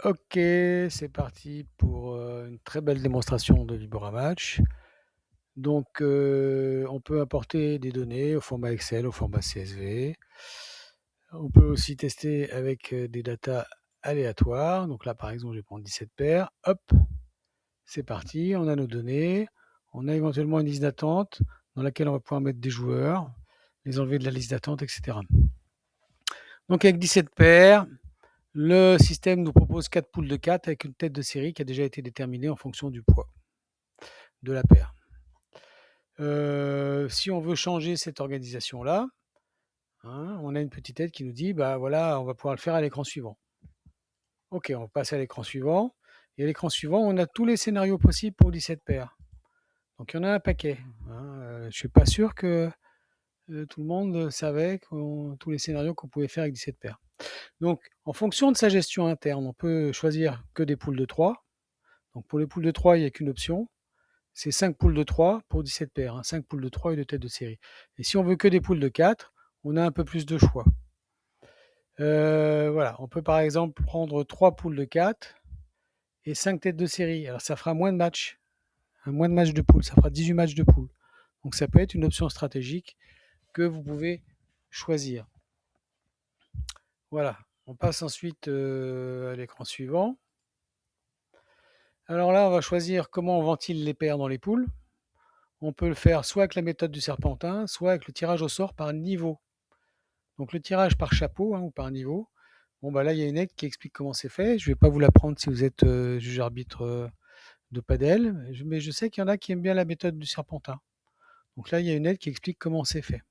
Ok, c'est parti pour une très belle démonstration de Libramatch. Donc, on peut importer des données au format Excel, au format CSV. On peut aussi tester avec des datas aléatoires. Donc là, par exemple, je vais prendre 17 paires. Hop, c'est parti. On a nos données. On a éventuellement une liste d'attente dans laquelle on va pouvoir mettre des joueurs, les enlever de la liste d'attente, etc. Donc, avec 17 paires, le système nous propose 4 poules de 4 avec une tête de série qui a déjà été déterminée en fonction du poids de la paire. Si on veut changer cette organisation-là, hein, on a une petite tête qui nous dit, bah voilà, on va pouvoir le faire à l'écran suivant. Ok, on passe à l'écran suivant. Et à l'écran suivant, on a tous les scénarios possibles pour 17 paires. Donc il y en a un paquet. Hein. Je ne suis pas sûr que tout le monde savait tous les scénarios qu'on pouvait faire avec 17 paires. Donc en fonction de sa gestion interne, on peut choisir que des poules de 3. Donc pour les poules de 3, il n'y a qu'une option. C'est 5 poules de 3 pour 17 paires. Hein, 5 poules de 3 et de tête de série. Et si on veut que des poules de 4, on a un peu plus de choix. Voilà, on peut par exemple prendre 3 poules de 4 et 5 têtes de série. Alors ça fera moins de matchs, moins de matchs de poules, ça fera 18 matchs de poules. Donc ça peut être une option stratégique que vous pouvez choisir. Voilà, on passe ensuite à l'écran suivant. Alors là, on va choisir comment on ventile les paires dans les poules. On peut le faire soit avec la méthode du serpentin, soit avec le tirage au sort par niveau. Donc le tirage par chapeau ou par niveau. Bon bah là il y a une aide qui explique comment c'est fait. Je ne vais pas vous l'apprendre si vous êtes juge arbitre de padel, mais je sais qu'il y en a qui aiment bien la méthode du serpentin. Donc là il y a une aide qui explique comment c'est fait.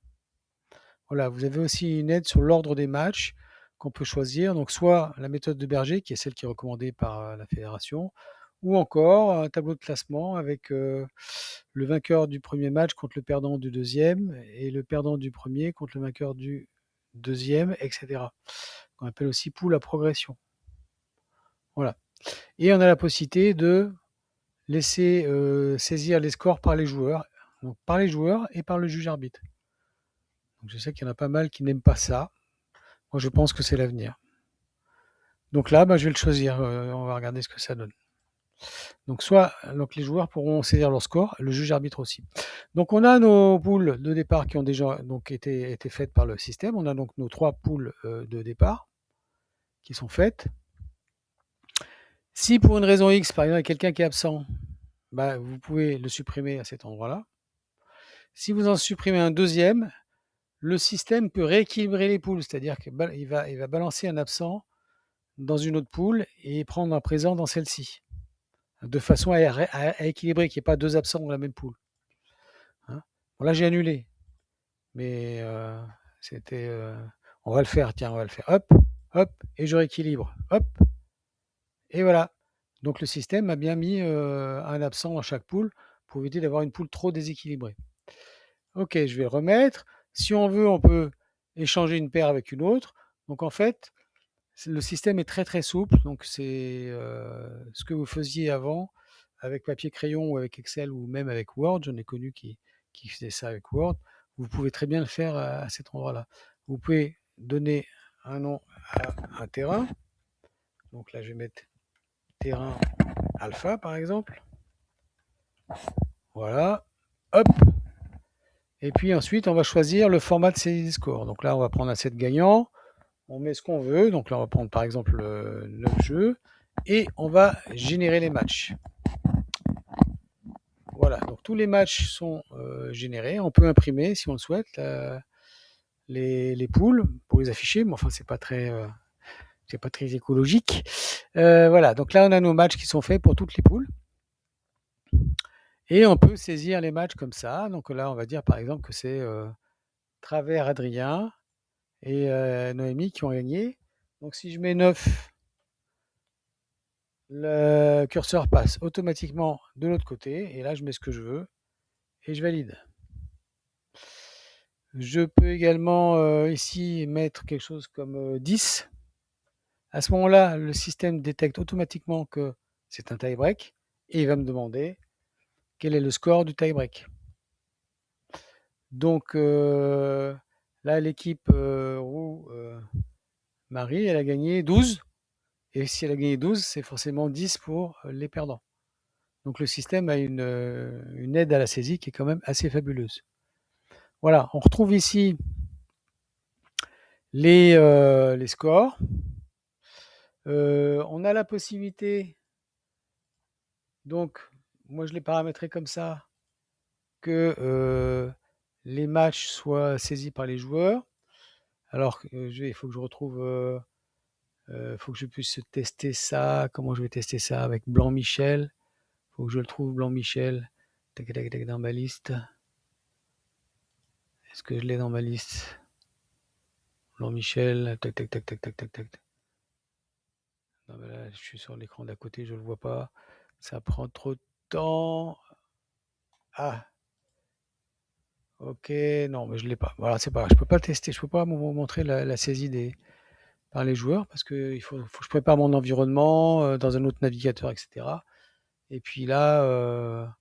Voilà, vous avez aussi une aide sur l'ordre des matchs qu'on peut choisir. Donc soit la méthode de Berger, qui est celle qui est recommandée par la fédération, ou encore un tableau de classement avec le vainqueur du premier match contre le perdant du deuxième, et le perdant du premier contre le vainqueur du deuxième, etc. On appelle aussi poule à progression. Voilà. Et on a la possibilité de laisser saisir les scores par les joueurs, donc par les joueurs et par le juge arbitre. Donc je sais qu'il y en a pas mal qui n'aiment pas ça. Moi, je pense que c'est l'avenir. Donc là, bah, je vais le choisir. On va regarder ce que ça donne. Donc soit donc les joueurs pourront saisir leur score, le juge arbitre aussi. Donc on a nos poules de départ qui ont déjà donc été faites par le système. On a donc nos 3 poules de départ qui sont faites. Si pour une raison X, par exemple, il y a quelqu'un qui est absent, bah, vous pouvez le supprimer à cet endroit-là. Si vous en supprimez un deuxième, le système peut rééquilibrer les poules, c'est-à-dire qu'il va balancer un absent dans une autre poule et prendre un présent dans celle-ci, de façon à équilibrer, qu'il n'y ait pas deux absents dans la même poule. Hein. Bon, là, j'ai annulé, mais c'était... on va le faire, tiens, on va le faire. Hop, hop, et je rééquilibre. Hop, et voilà. Donc le système a bien mis un absent dans chaque poule pour éviter d'avoir une poule trop déséquilibrée. Ok, je vais le remettre. Si on veut, on peut échanger une paire avec une autre. Donc en fait, le système est très très souple. Donc c'est ce que vous faisiez avant avec papier crayon ou avec Excel ou même avec Word. J'en ai connu qui faisaient ça avec Word. Vous pouvez très bien le faire à cet endroit-là. Vous pouvez donner un nom à un terrain. Donc là, je vais mettre terrain alpha par exemple. Voilà. Hop. Et puis ensuite, on va choisir le format de saisie score. Donc là, on va prendre un set gagnant. On met ce qu'on veut. Donc là, on va prendre par exemple 9 jeux. Et on va générer les matchs. Voilà. Donc tous les matchs sont générés. On peut imprimer, si on le souhaite, les poules pour les afficher. Mais enfin, c'est pas très écologique. Voilà. Donc là, on a nos matchs qui sont faits pour toutes les poules. Et on peut saisir les matchs comme ça. Donc là, on va dire par exemple que c'est Travers Adrien et Noémie qui ont gagné. Donc si je mets 9, le curseur passe automatiquement de l'autre côté. Et là, je mets ce que je veux et je valide. Je peux également ici mettre quelque chose comme 10. À ce moment-là, le système détecte automatiquement que c'est un tie-break et il va me demander quel est le score du tie-break. Donc là, l'équipe Roux Marie, elle a gagné 12. Et si elle a gagné 12, c'est forcément 10 pour les perdants. Donc le système a une aide à la saisie qui est quand même assez fabuleuse. Voilà, on retrouve ici les scores. On a la possibilité, donc moi je l'ai paramétré comme ça, que les matchs soient saisis par les joueurs. Alors, il faut que je retrouve, faut que je puisse tester ça. Comment je vais tester ça avec Blanc-Michel? Faut que je le trouve, Blanc-Michel. Tac, tac, tac, dans ma liste. Est-ce que je l'ai dans ma liste? Blanc-Michel, tac, tac, tac, tac, tac, tac, tac. Non, mais là, je suis sur l'écran d'à côté, je le vois pas. Ça prend trop de temps. Ah, ok, non, mais je l'ai pas. Voilà, c'est pas grave. Je peux pas le tester. Je peux pas vous montrer la saisie par les joueurs parce qu'il faut que je prépare mon environnement dans un autre navigateur, etc. Et puis là,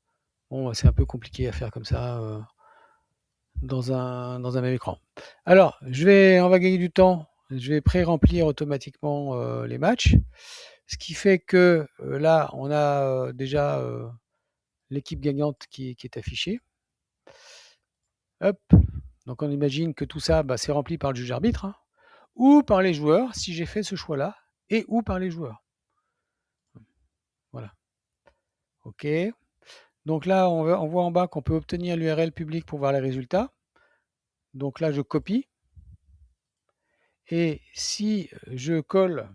bon, c'est un peu compliqué à faire comme ça dans un même écran. Alors, on va gagner du temps. Je vais pré-remplir automatiquement les matchs. Ce qui fait que là, on a déjà l'équipe gagnante qui est affichée. Hop. Donc on imagine que tout ça, c'est rempli par le juge arbitre, hein, ou par les joueurs, si j'ai fait ce choix-là, et ou par les joueurs. Voilà. OK. Donc là, on voit en bas qu'on peut obtenir l'URL public pour voir les résultats. Donc là, je copie. Et si je colle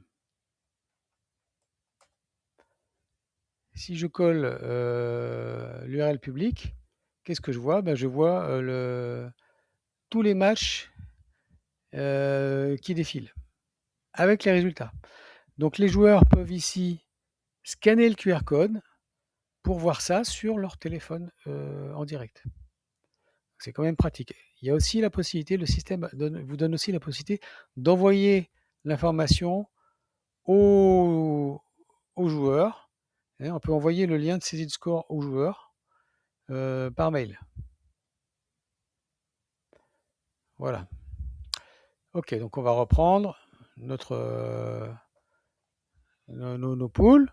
l'URL public, qu'est-ce que je vois? Je vois tous les matchs qui défilent avec les résultats. Donc les joueurs peuvent ici scanner le QR code pour voir ça sur leur téléphone en direct. C'est quand même pratique. Il y a aussi la possibilité, le système vous donne aussi la possibilité d'envoyer l'information aux joueurs. On peut envoyer le lien de saisie de score aux joueurs par mail. Voilà. Ok, donc on va reprendre nos poules.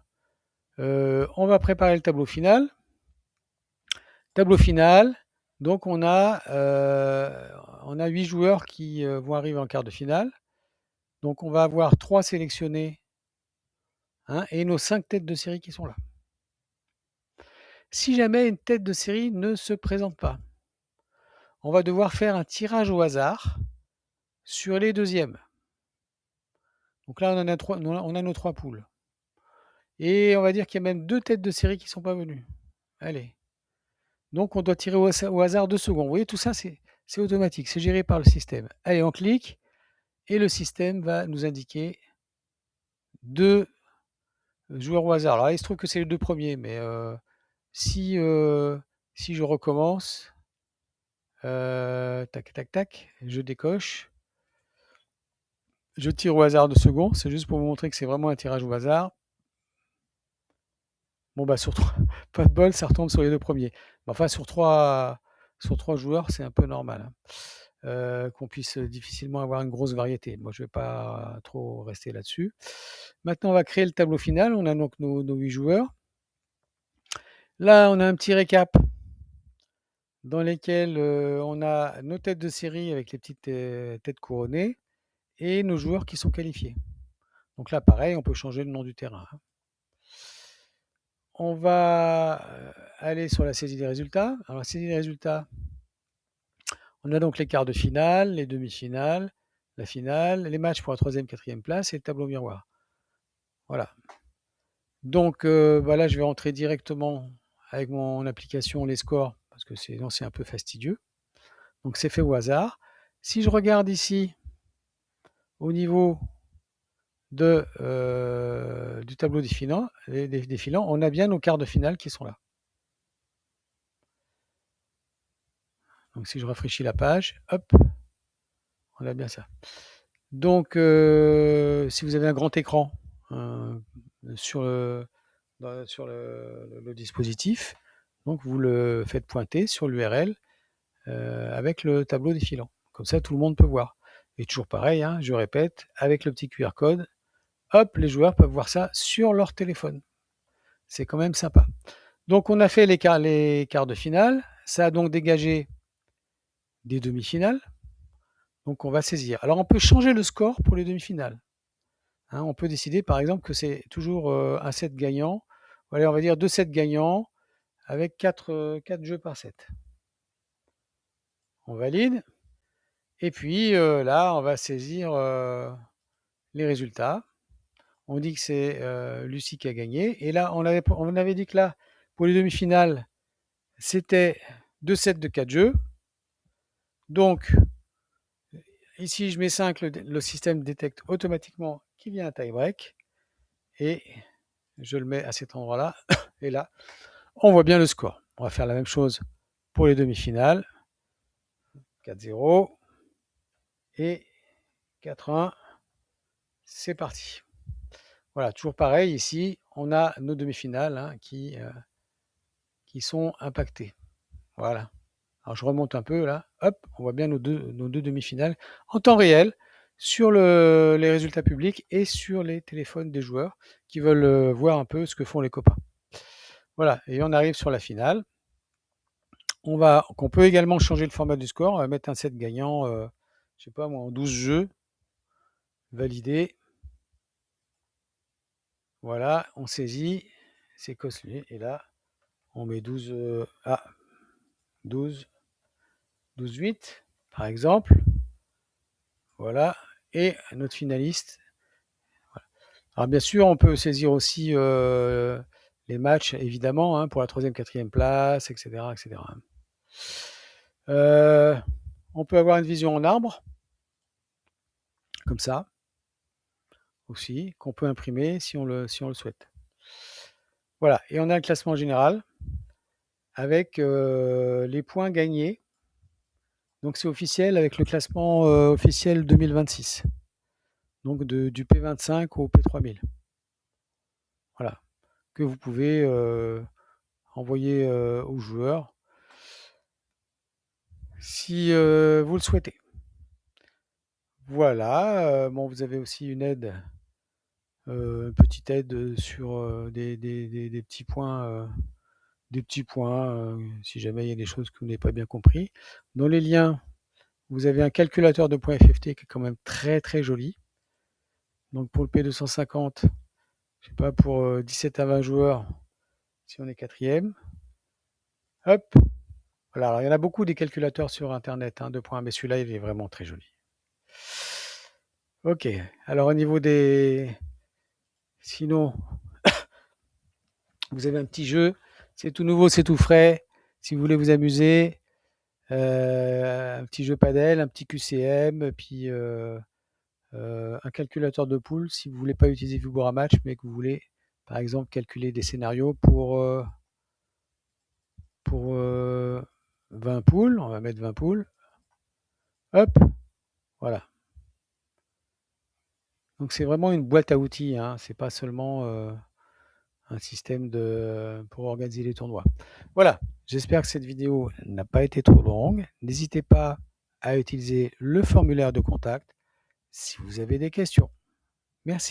On va préparer le tableau final. Tableau final, donc on a 8 joueurs qui vont arriver en quart de finale. Donc on va avoir 3 sélectionnés et nos 5 têtes de série qui sont là. Si jamais une tête de série ne se présente pas, on va devoir faire un tirage au hasard sur les deuxièmes. Donc là, on a nos 3 poules. Et on va dire qu'il y a même 2 têtes de série qui ne sont pas venues. Allez. Donc on doit tirer au hasard 2 secondes. Vous voyez, tout ça, c'est automatique, c'est géré par le système. Allez, on clique et le système va nous indiquer 2 joueurs au hasard. Alors, il se trouve que c'est les 2 premiers, mais si je recommence, tac, tac, tac, je décoche. Je tire au hasard 2 secondes. C'est juste pour vous montrer que c'est vraiment un tirage au hasard. Bon, sur 3, pas de bol, ça retombe sur les 2 premiers. Enfin, sur 3 joueurs, c'est un peu normal. Qu'on puisse difficilement avoir une grosse variété. Moi, je ne vais pas trop rester là-dessus. Maintenant, on va créer le tableau final. On a donc nos 8 joueurs. Là, on a un petit récap dans lesquels on a nos têtes de série avec les petites têtes couronnées et nos joueurs qui sont qualifiés. Donc là, pareil, on peut changer le nom du terrain. On va aller sur la saisie des résultats. Alors, la saisie des résultats, on a donc les quarts de finale, les demi-finales, la finale, les matchs pour la 3e, 4e place et le tableau miroir. Voilà. Donc là, je vais rentrer directement avec mon application les scores, parce que sinon c'est un peu fastidieux. Donc c'est fait au hasard. Si je regarde ici, au niveau du tableau défilant, on a bien nos quarts de finale qui sont là. Donc si je rafraîchis la page, hop, on a bien ça. Donc si vous avez un grand écran sur le dispositif, donc vous le faites pointer sur l'URL avec le tableau défilant. Comme ça, tout le monde peut voir. Et toujours pareil, je répète, avec le petit QR code hop, les joueurs peuvent voir ça sur leur téléphone. C'est quand même sympa. Donc on a fait les quarts de finale. Ça a donc dégagé des demi-finales. Donc on va saisir. Alors on peut changer le score pour les demi-finales. Hein, on peut décider par exemple que c'est toujours un set gagnant. Allez, on va dire 2 sets gagnants avec 4 jeux par set. On valide. Et puis là, on va saisir les résultats. On dit que c'est Lucie qui a gagné. Et là, on avait dit que là, pour les demi-finales, c'était 2 sets de 4 jeux. Donc, ici, je mets 5, le système détecte automatiquement qu'il y a un tie-break. Et je le mets à cet endroit-là. Et là, on voit bien le score. On va faire la même chose pour les demi-finales. 4-0 et 4-1. C'est parti. Voilà, toujours pareil, ici, on a nos demi-finales hein, qui sont impactées. Voilà. Alors je remonte un peu là, hop, on voit bien nos deux demi-finales en temps réel sur les résultats publics et sur les téléphones des joueurs qui veulent voir un peu ce que font les copains. Voilà, et on arrive sur la finale. On peut également changer le format du score, on va mettre un set gagnant, je sais pas moi, en 12 jeux, valider. Voilà, on saisit, c'est cossu, et là, on met 12, 12-8, par exemple. Voilà, et notre finaliste. Voilà. Alors bien sûr, on peut saisir aussi les matchs, évidemment, hein, pour la 3e, 4e place, etc. etc. On peut avoir une vision en arbre, comme ça, aussi, qu'on peut imprimer si on le souhaite. Voilà, et on a le classement général avec les points gagnés. Donc c'est officiel avec le classement officiel 2026. Donc du P25 au P3000. Voilà, que vous pouvez envoyer aux joueurs si vous le souhaitez. Voilà, bon, vous avez aussi une aide, petite aide sur des petits points, si jamais il y a des choses que vous n'avez pas bien compris. Dans les liens, vous avez un calculateur de points FFT qui est quand même très très joli. Donc pour le P250, je sais pas, pour 17 à 20 joueurs, si on est 4e. Hop. Voilà, alors il y en a beaucoup des calculateurs sur internet hein, de points, mais celui-là il est vraiment très joli. Ok, alors au niveau des... Sinon, vous avez un petit jeu, c'est tout nouveau, c'est tout frais. Si vous voulez vous amuser, un petit jeu padel, un petit QCM, puis un calculateur de poules si vous ne voulez pas utiliser Figura Match, mais que vous voulez par exemple calculer des scénarios pour 20 poules. On va mettre 20 poules. Hop, voilà. Donc c'est vraiment une boîte à outils, hein. C'est pas seulement un système pour organiser les tournois. Voilà, j'espère que cette vidéo n'a pas été trop longue. N'hésitez pas à utiliser le formulaire de contact si vous avez des questions. Merci.